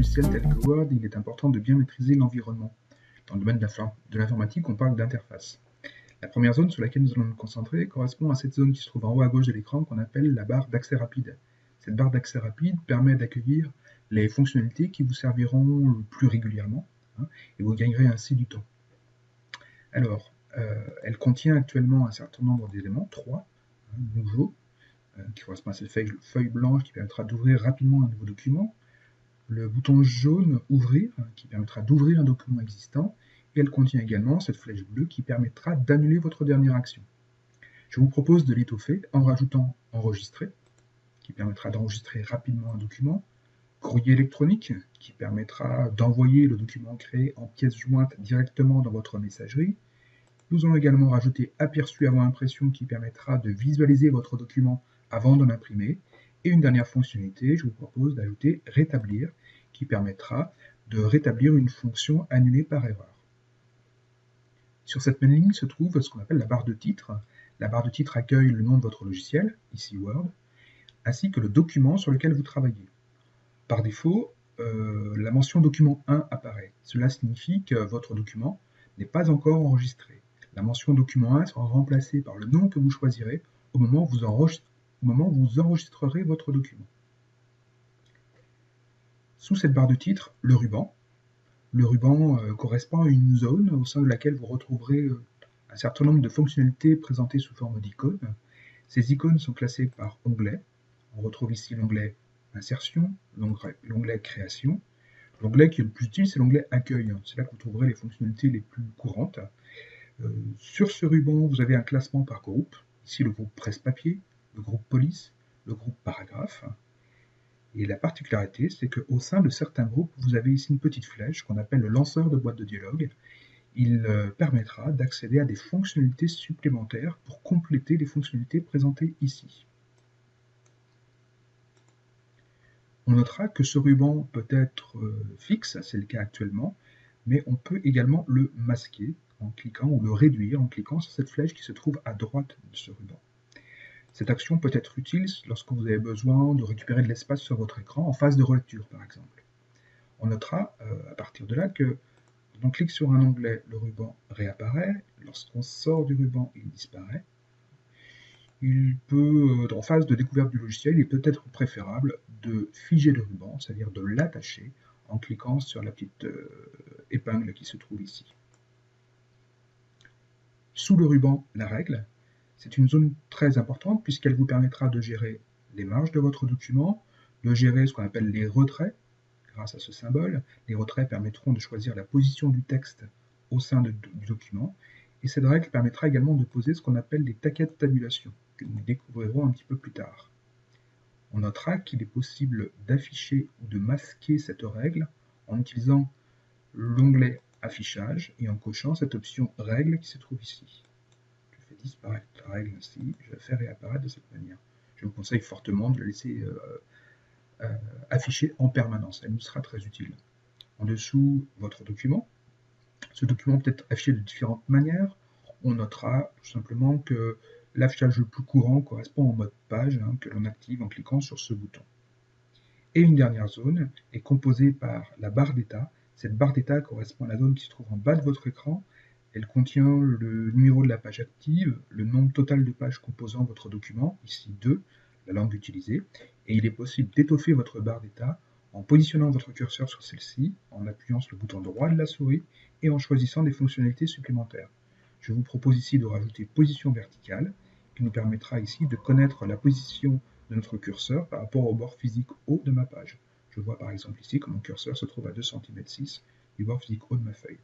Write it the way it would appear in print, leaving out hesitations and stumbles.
logiciel tel que Word, il est important de bien maîtriser l'environnement. Dans le domaine de l'informatique, on parle d'interface. La première zone sur laquelle nous allons nous concentrer correspond à cette zone qui se trouve en haut à gauche de l'écran qu'on appelle la barre d'accès rapide. Cette barre d'accès rapide permet d'accueillir les fonctionnalités qui vous serviront le plus régulièrement, et vous gagnerez ainsi du temps. Alors, elle contient actuellement un certain nombre d'éléments, 3 nouveaux, qui correspondent à cette feuille blanche qui permettra d'ouvrir rapidement un nouveau document, le bouton jaune Ouvrir qui permettra d'ouvrir un document existant, et elle contient également cette flèche bleue qui permettra d'annuler votre dernière action. Je vous propose de l'étoffer en rajoutant Enregistrer, qui permettra d'enregistrer rapidement un document, Courrier électronique, qui permettra d'envoyer le document créé en pièce jointe directement dans votre messagerie. Nous allons également rajouter Aperçu avant impression, qui permettra de visualiser votre document avant de l'imprimer. Et une dernière fonctionnalité, je vous propose d'ajouter Rétablir, qui permettra de rétablir une fonction annulée par erreur. Sur cette même ligne se trouve ce qu'on appelle la barre de titre. La barre de titre accueille le nom de votre logiciel, ici Word, ainsi que le document sur lequel vous travaillez. Par défaut, la mention document 1 apparaît. Cela signifie que votre document n'est pas encore enregistré. La mention document 1 sera remplacée par le nom que vous choisirez au moment où vous enregistrerez votre document. Sous cette barre de titre, le ruban. Le ruban correspond à une zone au sein de laquelle vous retrouverez un certain nombre de fonctionnalités présentées sous forme d'icônes. Ces icônes sont classées par onglet. On retrouve ici l'onglet Insertion, l'onglet Création. L'onglet qui est le plus utile, c'est l'onglet Accueil. C'est là que vous trouverez les fonctionnalités les plus courantes. Sur ce ruban, vous avez un classement par groupe. Ici, le groupe presse-papier, le groupe police, le groupe paragraphe. Et la particularité, c'est qu'au sein de certains groupes, vous avez ici une petite flèche qu'on appelle le lanceur de boîte de dialogue. Il permettra d'accéder à des fonctionnalités supplémentaires pour compléter les fonctionnalités présentées ici. On notera que ce ruban peut être fixe, c'est le cas actuellement, mais on peut également le masquer en cliquant ou le réduire en cliquant sur cette flèche qui se trouve à droite de ce ruban. Cette action peut être utile lorsque vous avez besoin de récupérer de l'espace sur votre écran en phase de relecture par exemple. On notera à partir de là que quand on clique sur un onglet, le ruban réapparaît, lorsqu'on sort du ruban, il disparaît. Il peut, en phase de découverte du logiciel, il peut être préférable de figer le ruban, c'est-à-dire de l'attacher en cliquant sur la petite épingle qui se trouve ici. Sous le ruban, la règle, c'est une zone très importante puisqu'elle vous permettra de gérer les marges de votre document, de gérer ce qu'on appelle les retraits grâce à ce symbole. Les retraits permettront de choisir la position du texte au sein du document. Et cette règle permettra également de poser ce qu'on appelle des taquets de tabulation, que nous découvrirons un petit peu plus tard. On notera qu'il est possible d'afficher ou de masquer cette règle en utilisant l'onglet Affichage et en cochant cette option Règle qui se trouve ici. Je fais disparaître la règle ainsi, je la fais réapparaître de cette manière. Je vous conseille fortement de la laisser afficher en permanence, elle nous sera très utile. En dessous, votre document. Ce document peut être affiché de différentes manières. On notera tout simplement que l'affichage le plus courant correspond au mode page que l'on active en cliquant sur ce bouton. Et une dernière zone est composée par la barre d'état. Cette barre d'état correspond à la zone qui se trouve en bas de votre écran. Elle contient le numéro de la page active, le nombre total de pages composant votre document, ici 2, la langue utilisée, et il est possible d'étoffer votre barre d'état en positionnant votre curseur sur celle-ci, en appuyant sur le bouton droit de la souris et en choisissant des fonctionnalités supplémentaires. Je vous propose ici de rajouter position verticale, qui nous permettra ici de connaître la position de notre curseur par rapport au bord physique haut de ma page. Je vois par exemple ici que mon curseur se trouve à 2,6 cm du bord physique haut de ma feuille.